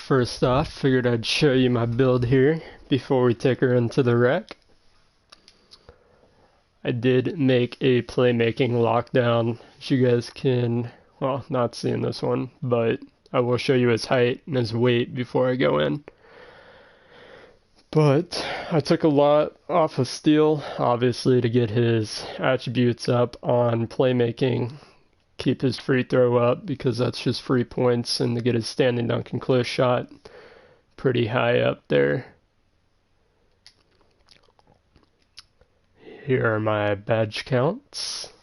First off, figured I'd show you my build here before we take her into the wreck. I did make a playmaking lockdown, as you guys can, well, not see in this one, but I will show you his height and his weight before I go in. But I took a lot off of steel, obviously, to get his attributes up on playmaking, keep his free throw up because that's just free points, and to get his standing dunk and close shot pretty high up there. Here are my badge counts.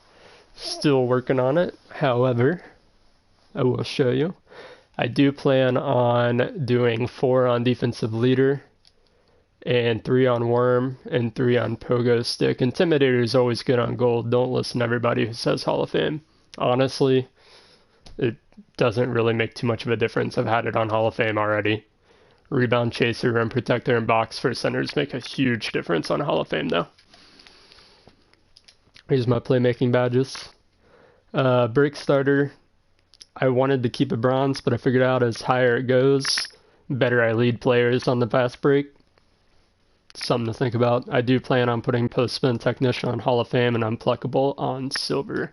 Still working on it. However, I will show you. I do plan on doing 4 on defensive leader, and 3 on worm, and 3 on pogo stick. Intimidator is always good on gold. Don't listen to everybody who says Hall of Fame. Honestly, it doesn't really make too much of a difference. I've had it on Hall of Fame already. Rebound chaser, rim protector, and box for centers make a huge difference on Hall of Fame though. Here's my playmaking badges. Break starter, I wanted to keep a bronze, but I figured out as higher it goes, better I lead players on the fast break. Something to think about. I do plan on putting post spin technician on Hall of Fame and unpluckable on silver.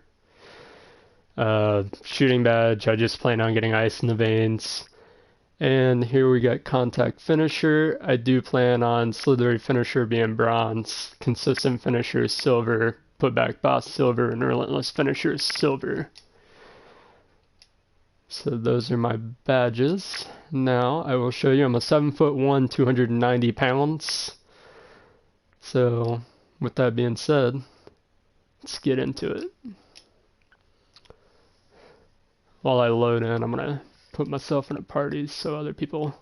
Shooting badge, I just plan on getting ice in the veins. And here we got contact finisher. I do plan on slithery finisher being bronze, consistent finisher silver, putback boss silver, and relentless finisher silver. So those are my badges. Now I will show you. I'm a 7'1", 290 pounds. So with that being said, let's get into it. While I load in, I'm gonna put myself in a party so other people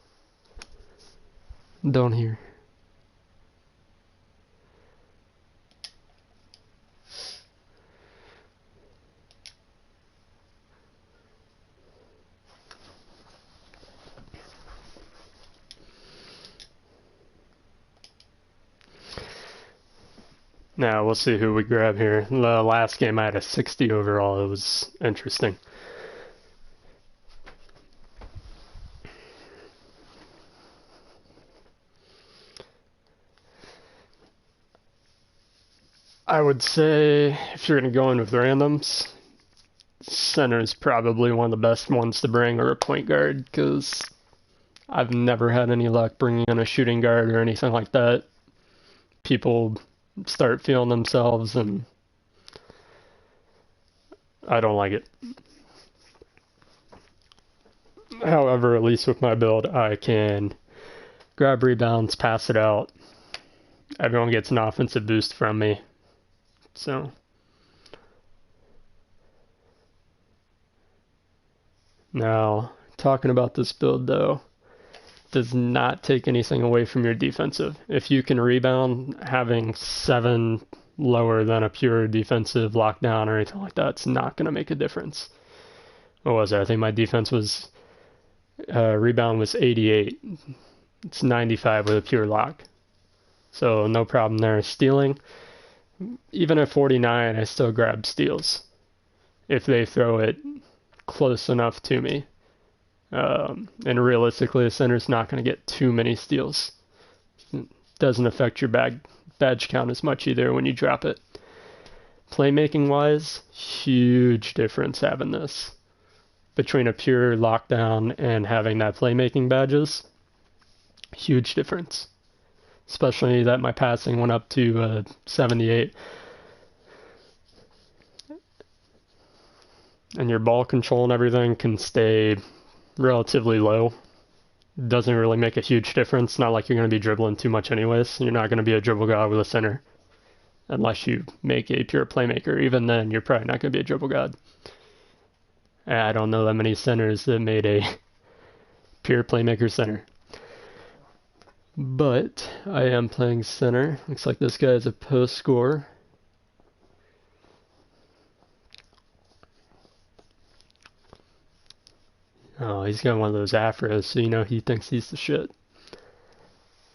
don't hear. Now we'll see who we grab here. The last game I had a 60 overall. It was interesting. I would say if you're going to go in with randoms, center is probably one of the best ones to bring, or a point guard, because I've never had any luck bringing in a shooting guard or anything like that. People start feeling themselves, and I don't like it. However, at least with my build, I can grab rebounds, pass it out. Everyone gets an offensive boost from me. So now, talking about this build though, does not take anything away from your defensive. If you can rebound, having 7 lower than a pure defensive lockdown or anything like that, it's not going to make a difference. What was it? I think my defense was, rebound was 88. It's 95 with a pure lock. So no problem there. Stealing, even at 49, I still grab steals if they throw it close enough to me. And realistically, the center's not going to get too many steals. It doesn't affect your badge count as much either when you drop it. Playmaking wise, huge difference having this between a pure lockdown and having that playmaking badges. Huge difference. Especially that my passing went up to 78. And your ball control and everything can stay relatively low. Doesn't really make a huge difference. Not like you're going to be dribbling too much anyways. You're not going to be a dribble god with a center. Unless you make a pure playmaker. Even then, you're probably not going to be a dribble god. I don't know that many centers that made a pure playmaker center. But I am playing center. Looks like this guy is a post scorer. Oh, he's got one of those afros, so you know he thinks he's the shit.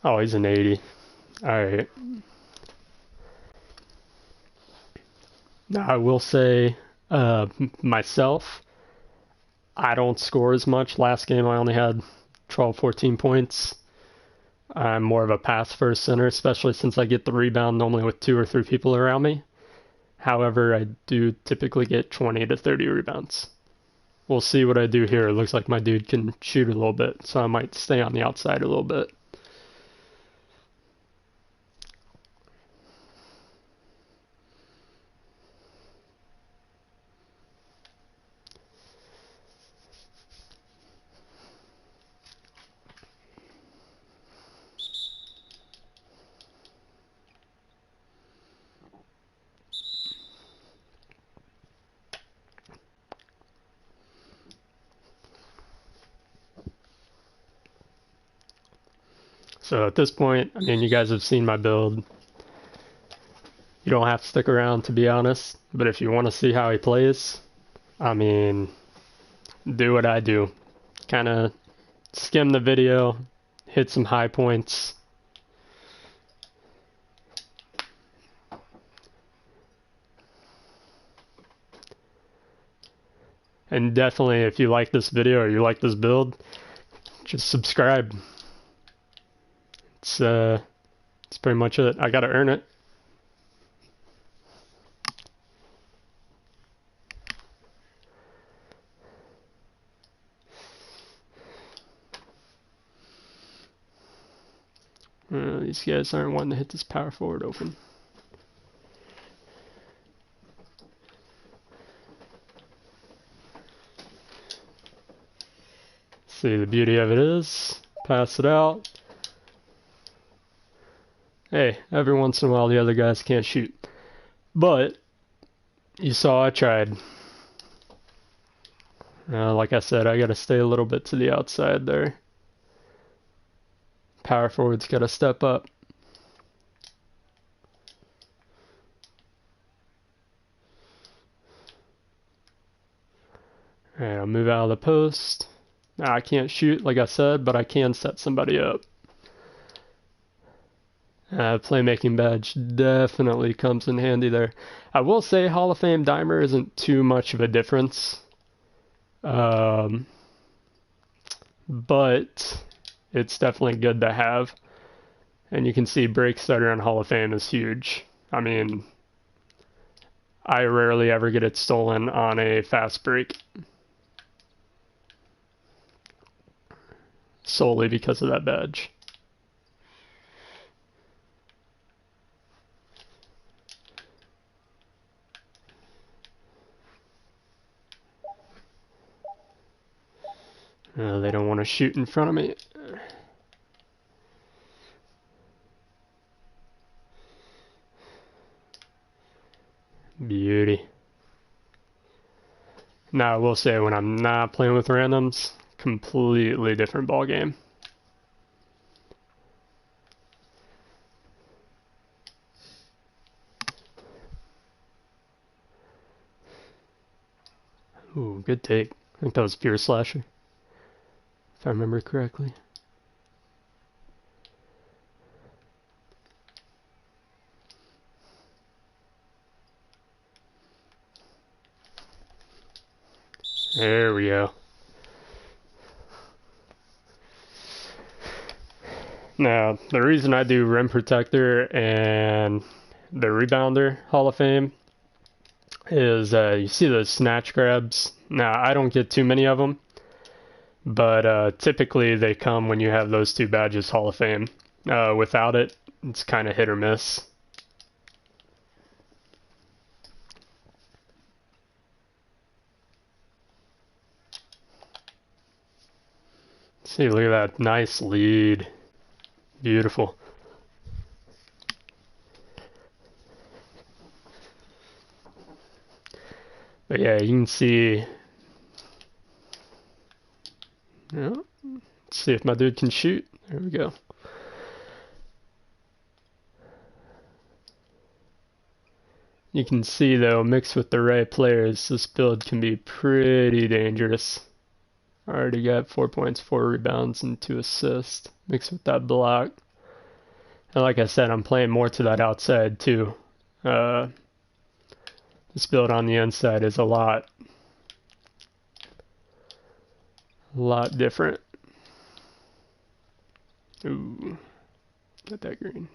Oh, he's an 80. Alright. Now, I will say, myself, I don't score as much. Last game I only had 12, 14 points. I'm more of a pass first center, especially since I get the rebound normally with 2 or 3 people around me. However, I do typically get 20 to 30 rebounds. We'll see what I do here. It looks like my dude can shoot a little bit, so I might stay on the outside a little bit. So at this point, I mean, you guys have seen my build. You don't have to stick around, to be honest. But if you want to see how he plays, I mean, do what I do. Kind of skim the video, hit some high points. And definitely, if you like this video or you like this build, just subscribe. It's pretty much it. I gotta earn it. These guys aren't wanting to hit this power forward open. See, the beauty of it is, pass it out. Hey, every once in a while the other guys can't shoot. But, you saw I tried. Like I said, I gotta stay a little bit to the outside there. Power forward's gotta step up. Alright, I'll move out of the post. Now, I can't shoot, like I said, but I can set somebody up. Playmaking badge definitely comes in handy there. I will say Hall of Fame dimer isn't too much of a difference. But it's definitely good to have. And you can see break starter on Hall of Fame is huge. I mean, I rarely ever get it stolen on a fast break. Solely because of that badge. They don't want to shoot in front of me. Beauty. Now, I will say, when I'm not playing with randoms, completely different ball game. Ooh, good take. I think that was pure slasher, if I remember correctly. There we go. Now, the reason I do rim protector and the rebounder Hall of Fame is you see those snatch grabs. Now, I don't get too many of them, but typically they come when you have those 2 badges Hall of Fame. Without it, it's kind of hit or miss. See, look at that nice lead. Beautiful. But yeah, you can see. Yeah, let's see if my dude can shoot. There we go. You can see though, mixed with the right players, this build can be pretty dangerous. I already got 4 points, 4 rebounds, and 2 assists mixed with that block. And like I said, I'm playing more to that outside too. This build on the inside is a lot different. Ooh, not that green.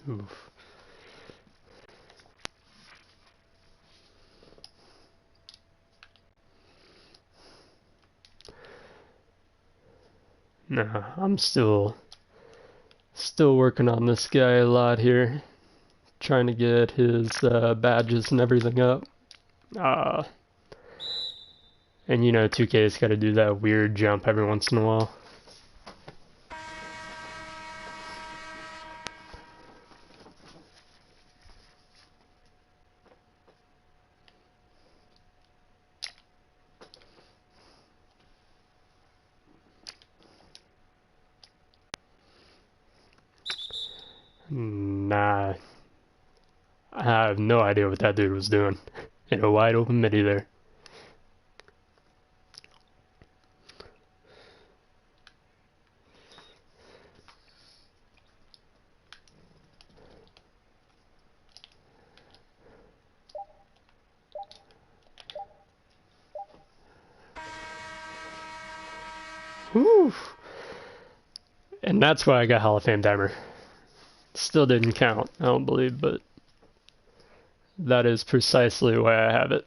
Oof. Nah, I'm still working on this guy a lot here, trying to get his badges and everything up. And you know, 2K's got to do that weird jump every once in a while. Nah, I have no idea what that dude was doing in a wide open midi there. Whew. And that's why I got Hall of Fame timer. Still didn't count, I don't believe, but that is precisely why I have it.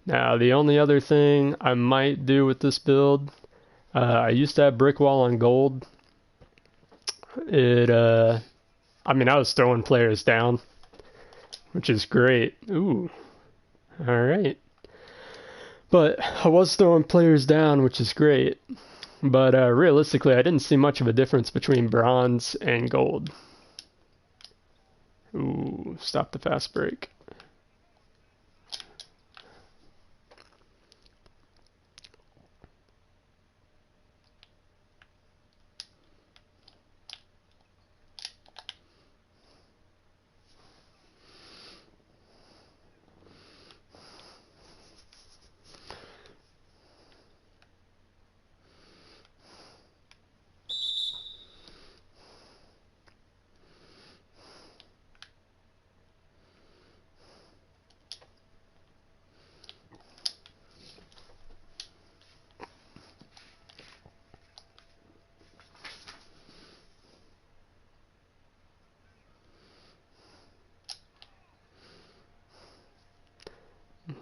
Now, the only other thing I might do with this build, I used to have brick wall on gold. I mean, I was throwing players down, which is great. Ooh, all right. But I was throwing players down, which is great. But realistically, I didn't see much of a difference between bronze and gold. Ooh, stop the fast break.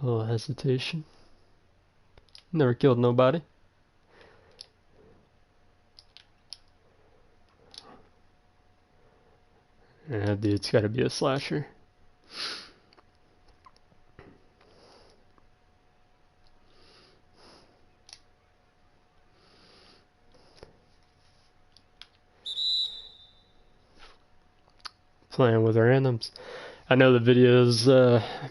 A little hesitation. Never killed nobody. Yeah, dude's gotta be a slasher. Playing with randoms. I know the video is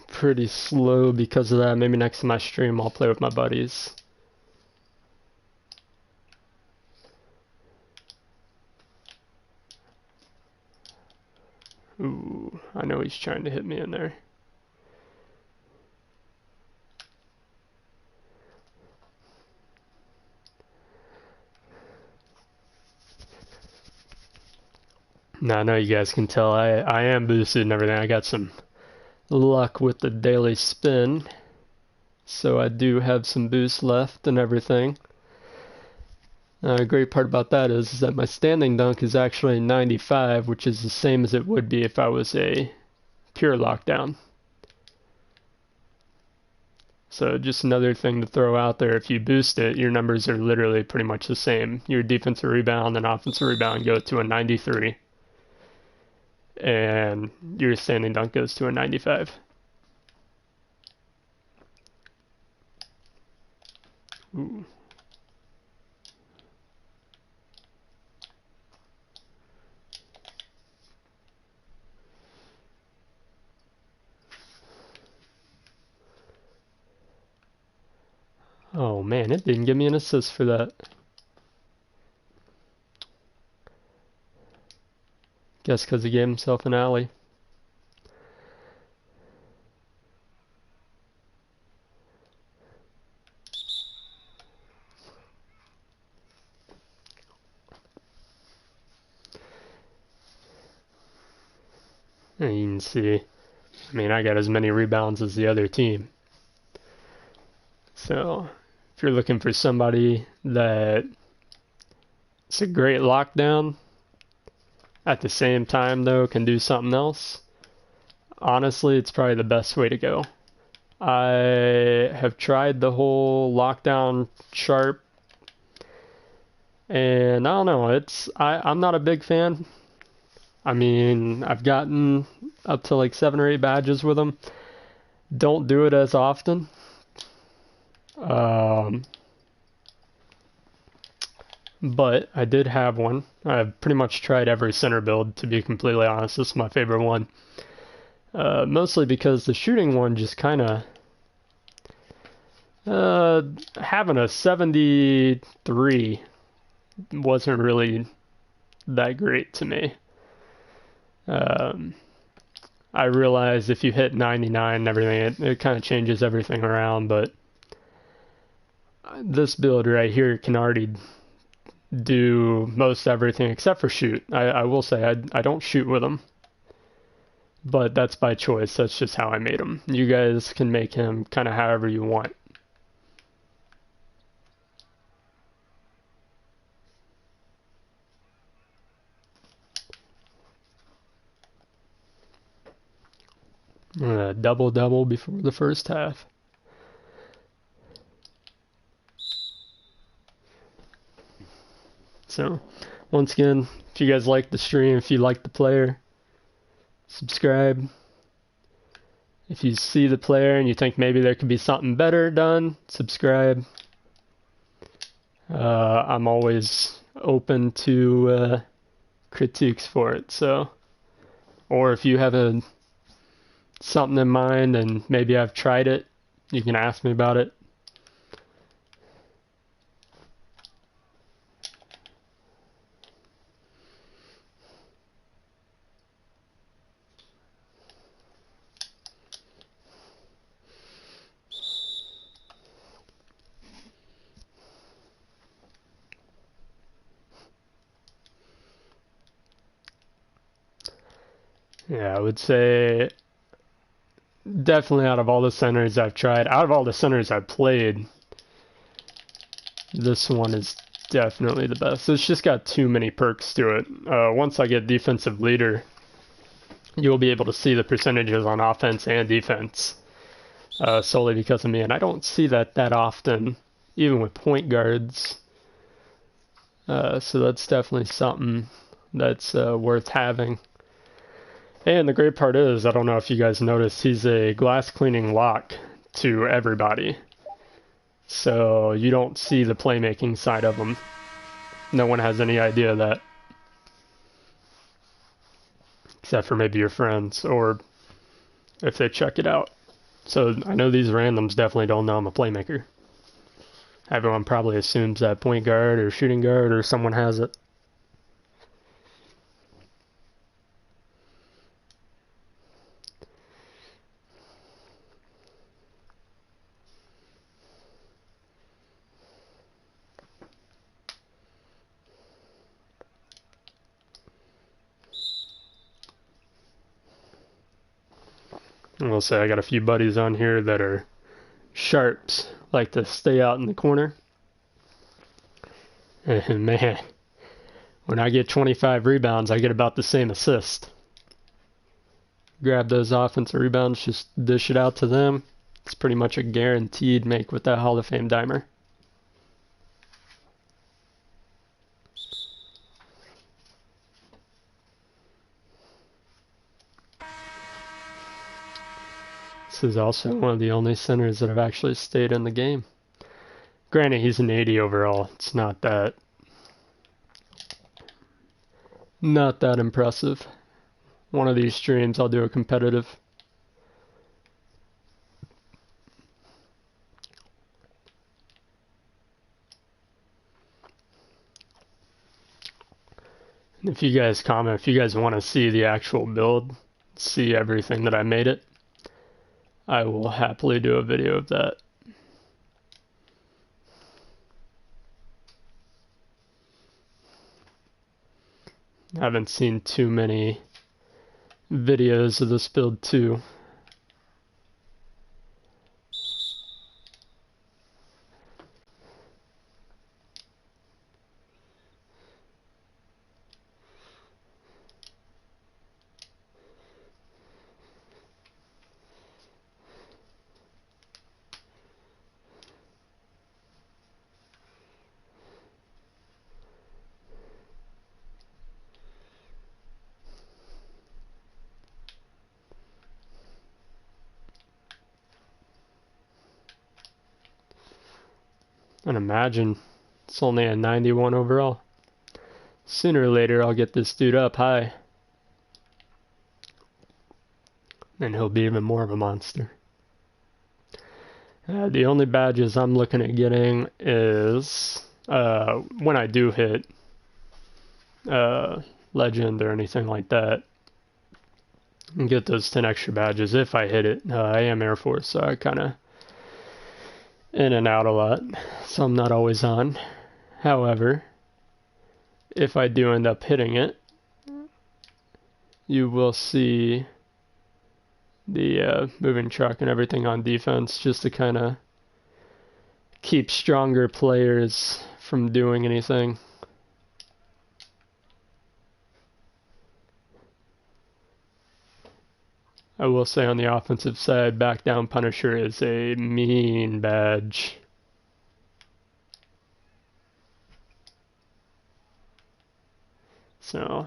pretty slow because of that. Maybe next to my stream I'll play with my buddies. Ooh, I know he's trying to hit me in there. Now I know you guys can tell I am boosted and everything. I got some luck with the daily spin, so I do have some boost left and everything. A great part about that is that my standing dunk is actually 95, which is the same as it would be if I was a pure lockdown. So just another thing to throw out there, if you boost it, your numbers are literally pretty much the same. Your defensive rebound and offensive rebound go to a 93, and your standing dunk goes to a 95. Ooh. Oh man, it didn't give me an assist for that. Guess because he gave himself an alley. And you can see, I mean, I got as many rebounds as the other team. So if you're looking for somebody that it's a great lockdown, at the same time though can do something else, honestly, it's probably the best way to go. I have tried the whole lockdown sharp, and I don't know, I'm not a big fan. I mean, I've gotten up to like 7 or 8 badges with them. Don't do it as often. But I did have one. I've pretty much tried every center build, to be completely honest. This is my favorite one. Mostly because the shooting one just kind of... having a 73 wasn't really that great to me. I realize if you hit 99 and everything, it kind of changes everything around, but this build right here can already do most everything except for shoot. I will say I don't shoot with him, but that's by choice. That's just how I made him. You guys can make him kind of however you want. Double-double before the first half. So, once again, if you guys like the stream, if you like the player, subscribe. If you see the player and you think maybe there could be something better done, subscribe. I'm always open to critiques for it. So, or if you have something in mind and maybe I've tried it, you can ask me about it. Yeah, I would say definitely out of all the centers I've tried, out of all the centers I've played, this one is definitely the best. It's just got too many perks to it. Once I get defensive leader, you'll be able to see the percentages on offense and defense solely because of me. And I don't see that often, even with point guards. So that's definitely something that's worth having. And the great part is, I don't know if you guys noticed, he's a glass cleaning lock to everybody. So you don't see the playmaking side of him. No one has any idea of that. Except for maybe your friends, or if they check it out. So I know these randoms definitely don't know I'm a playmaker. Everyone probably assumes that point guard or shooting guard or someone has it. I will say I got a few buddies on here that are sharps, like to stay out in the corner. And man, when I get 25 rebounds, I get about the same assist. Grab those offensive rebounds, just dish it out to them. It's pretty much a guaranteed make with that Hall of Fame dimer. This is also one of the only centers that have actually stayed in the game. Granted, he's an 80 overall. It's not that impressive. One of these streams, I'll do a competitive. And if you guys comment, if you guys want to see the actual build, see everything that I made it, I will happily do a video of that. I haven't seen too many videos of this build too. And imagine it's only a 91 overall. Sooner or later I'll get this dude up high. And he'll be even more of a monster. The only badges I'm looking at getting is when I do hit legend or anything like that, and get those 10 extra badges if I hit it. I am Air Force, so I kind of in and out a lot, so I'm not always on. However, if I do end up hitting it, you will see the moving truck and everything on defense, just to kind of keep stronger players from doing anything. I will say on the offensive side, Back Down Punisher is a mean badge. So,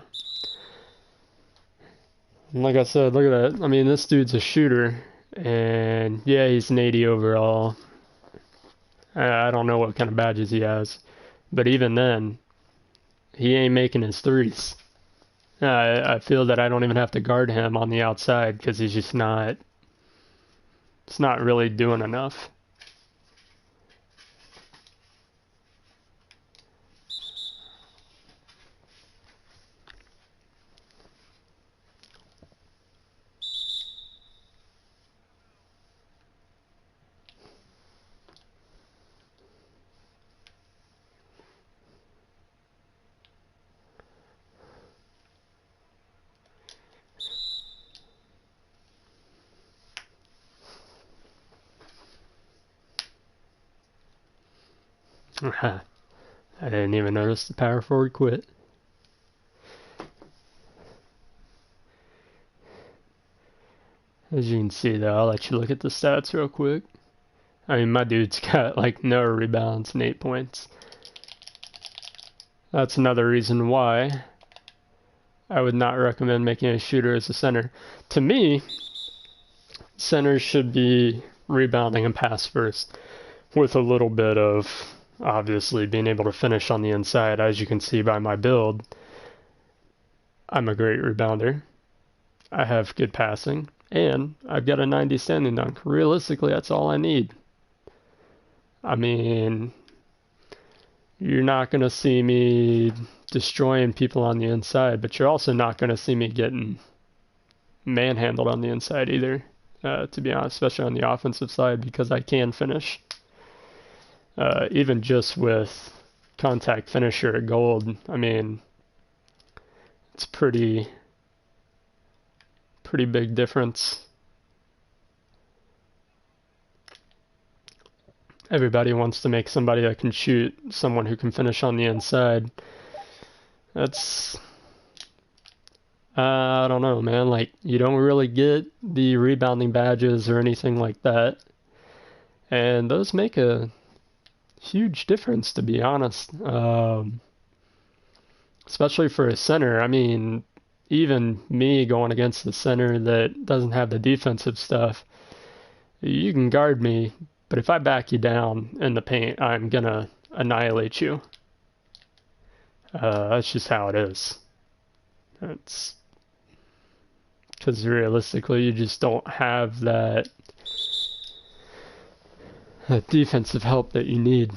like I said, look at that. I mean, this dude's a shooter, and yeah, he's an 80 overall. I don't know what kind of badges he has, but even then, he ain't making his threes. I feel that I don't even have to guard him on the outside because he's just not. It's not really doing enough. I didn't even notice the power forward quit. As you can see though, I'll let you look at the stats real quick. I mean, my dude's got like no rebounds and 8 points. That's another reason why I would not recommend making a shooter as a center. To me, centers should be rebounding and pass first, with a little bit of obviously being able to finish on the inside. As you can see by my build, I'm a great rebounder. I have good passing, and I've got a 90 standing dunk. Realistically, that's all I need. I mean, you're not going to see me destroying people on the inside, but you're also not going to see me getting manhandled on the inside either, to be honest, especially on the offensive side, because I can finish. Even just with contact finisher at gold, I mean, it's pretty big difference. Everybody wants to make somebody that can shoot someone who can finish on the inside. That's, I don't know, man. Like, you don't really get the rebounding badges or anything like that. And those make a huge difference, to be honest. Especially for a center. I mean, even me going against the center that doesn't have the defensive stuff, you can guard me, but if I back you down in the paint, I'm gonna annihilate you. That's just how it is. It's because realistically, you just don't have that defensive help that you need.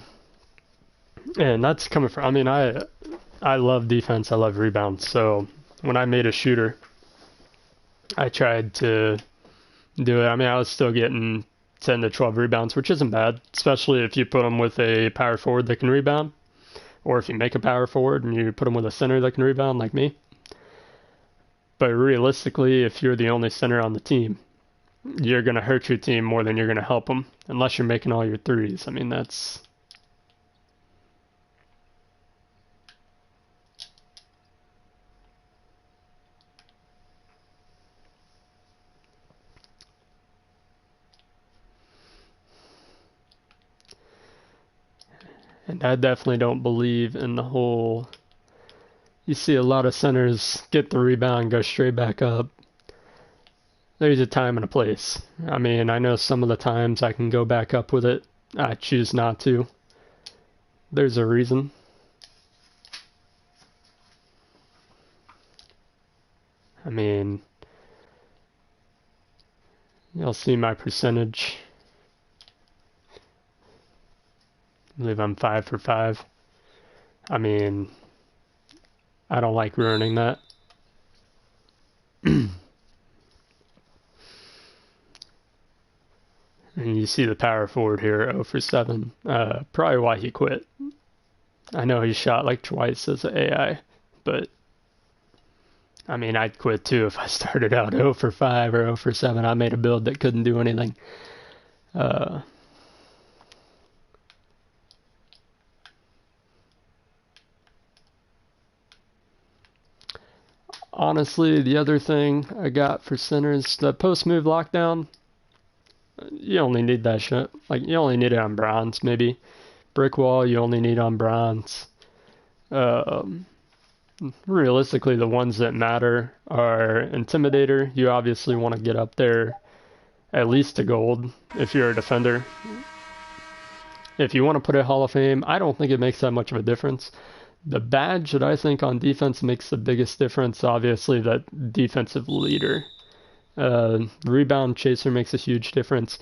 And that's coming from, I mean, I love defense, I love rebounds. So when I made a shooter, I tried to do it. I mean, I was still getting 10 to 12 rebounds, which isn't bad, especially if you put them with a power forward that can rebound, or if you make a power forward and you put them with a center that can rebound like me. But realistically, if you're the only center on the team, you're going to hurt your team more than you're going to help them, unless you're making all your threes. I mean, that's... And I definitely don't believe in the whole... You see a lot of centers get the rebound, go straight back up. There's a time and a place. I mean, I know some of the times I can go back up with it. I choose not to. There's a reason. I mean, you'll see my percentage. I believe I'm 5 for 5. I mean, I don't like ruining that. And you see the power forward here, 0 for 7. Probably why he quit. I know he shot like twice as an AI, but I mean, I'd quit too if I started out 0 for 5 or 0 for 7. I made a build that couldn't do anything. Honestly, the other thing I got for centers, the post-move lockdown, you only need that shit. Like, you only need it on bronze, maybe. Brick wall, you only need on bronze. Realistically, the ones that matter are Intimidator. You obviously want to get up there at least to gold if you're a defender. If you want to put it Hall of Fame, I don't think it makes that much of a difference. The badge that I think on defense makes the biggest difference, obviously, that defensive leader. Rebound chaser makes a huge difference.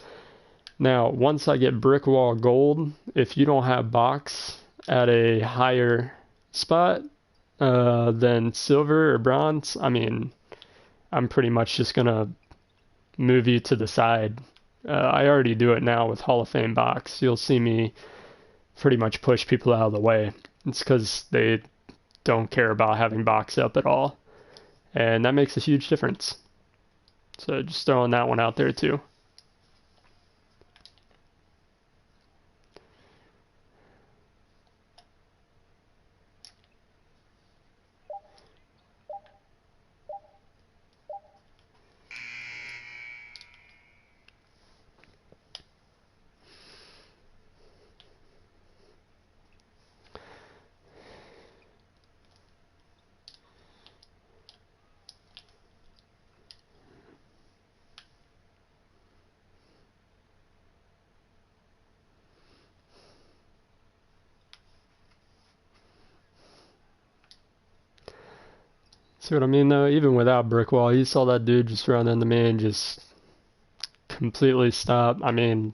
Now, once I get brick wall gold, if you don't have box at a higher spot than silver or bronze, I mean, I'm pretty much just going to move you to the side. I already do it now with Hall of Fame box. You'll see me pretty much push people out of the way. It's because they don't care about having box up at all. And that makes a huge difference. So just throwing that one out there too. See what I mean though? Even without brick wall, you saw that dude just run into me and just completely stop. I mean,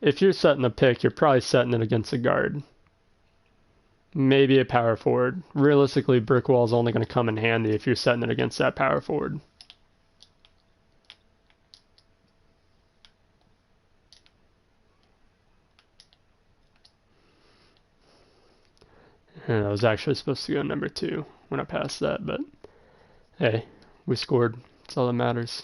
if you're setting a pick, you're probably setting it against a guard. Maybe a power forward. Realistically, brick wall is only going to come in handy if you're setting it against that power forward. And I was actually supposed to go number 2 when I passed that, but hey, we scored. That's all that matters.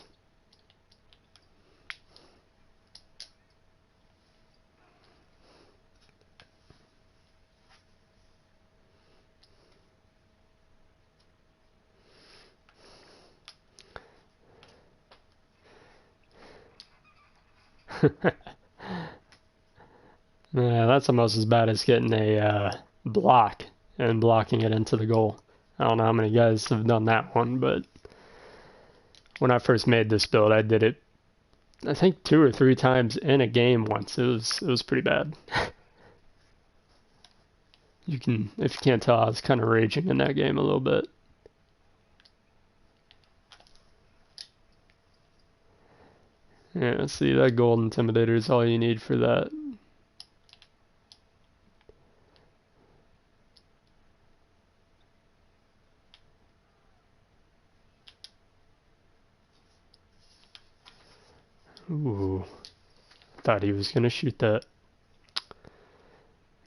Yeah, that's almost as bad as getting a block and blocking it into the goal. I don't know how many guys have done that one, but when I first made this build, I did it, I think 2 or 3 times in a game once. It was pretty bad. If you can't tell, I was kind of raging in that game a little bit. Yeah, see, that gold intimidator is all you need for that. Ooh, thought he was gonna shoot that.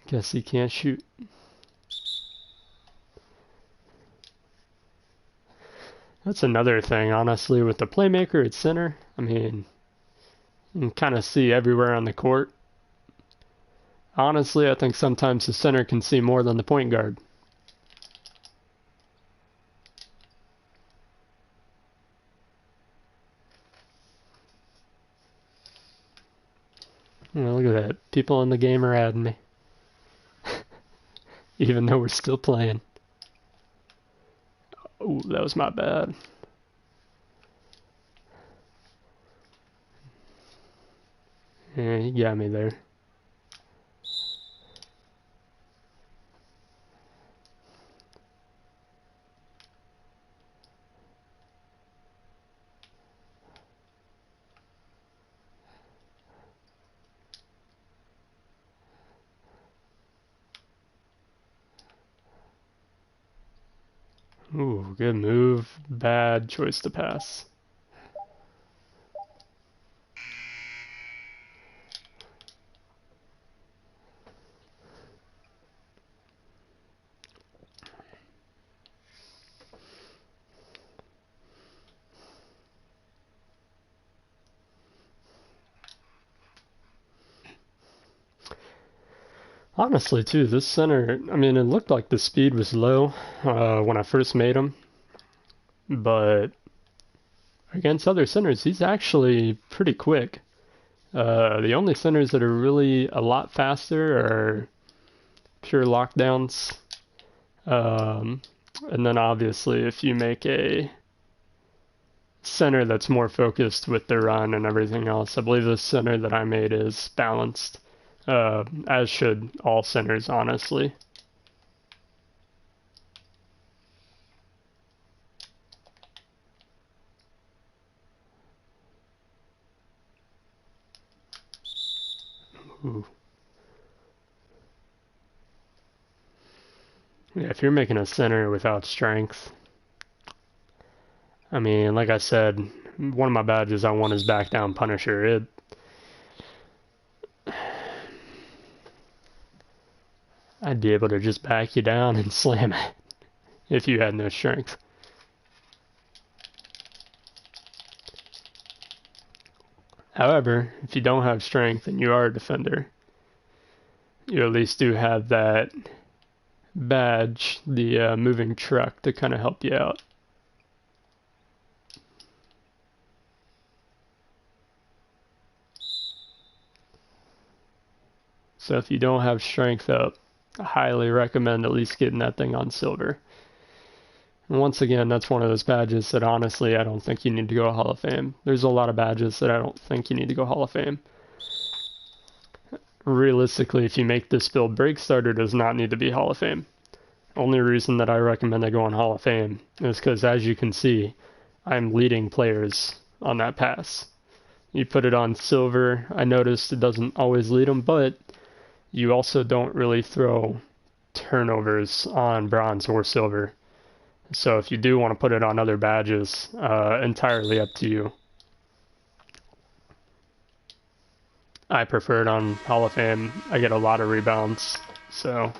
Guess he can't shoot. That's another thing, honestly, with the playmaker at center. I mean, you can kind of see everywhere on the court. Honestly, I think sometimes the center can see more than the point guard. Look at that. People in the game are adding me. Even though we're still playing. Oh, that was my bad. Yeah, he got me there. Ooh, good move. Bad choice to pass. Honestly, too, this center, I mean, it looked like the speed was low when I first made him, but against other centers, he's actually pretty quick. The only centers that are really a lot faster are pure lockdowns. And then obviously, if you make a center that's more focused with the run and everything else, I believe the center that I made is balanced. As should all centers, honestly. Ooh. Yeah, if you're making a center without strength, I mean, like I said, one of my badges I want is back down Punisher. I'd be able to just back you down and slam it if you had no strength. However, if you don't have strength and you are a defender, you at least do have that badge, the moving truck, to kind of help you out. So if you don't have strength up, I highly recommend at least getting that thing on silver. And once again, that's one of those badges that honestly I don't think you need to go Hall of Fame. There's a lot of badges that I don't think you need to go Hall of Fame. Realistically, if you make this build, Break Starter does not need to be Hall of Fame. Only reason that I recommend I go on Hall of Fame is because, as you can see, I'm leading players on that pass. You put it on silver, I noticed it doesn't always lead them, but you also don't really throw turnovers on bronze or silver. So if you do want to put it on other badges, entirely up to you. I prefer it on Hall of Fame. I get a lot of rebounds, so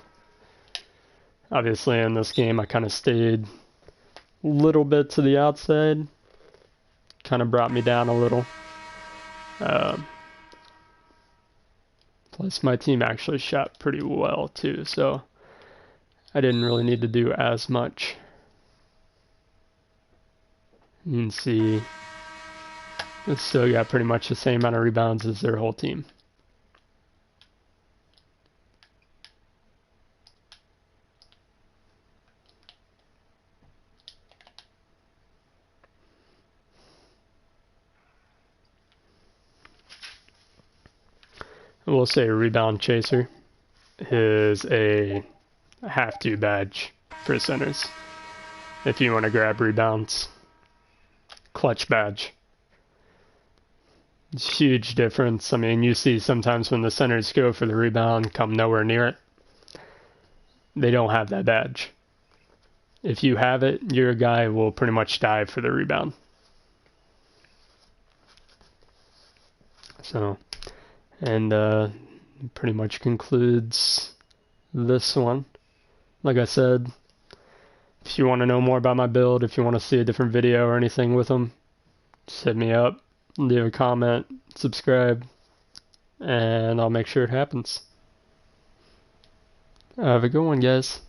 obviously in this game I kind of stayed a little bit to the outside. Kind of brought me down a little. Plus my team actually shot pretty well too, so I didn't really need to do as much. You can see it's still got pretty much the same amount of rebounds as their whole team. I will say a rebound chaser is a have-to badge for centers if you want to grab rebounds. Clutch badge. Huge difference. I mean, you see sometimes when the centers go for the rebound, come nowhere near it. They don't have that badge. If you have it, your guy will pretty much dive for the rebound. So, and pretty much concludes this one. Like I said, If you want to know more about my build, if you want to see a different video or anything with them, just hit me up, leave a comment, subscribe, and I'll make sure it happens. Have a good one, guys.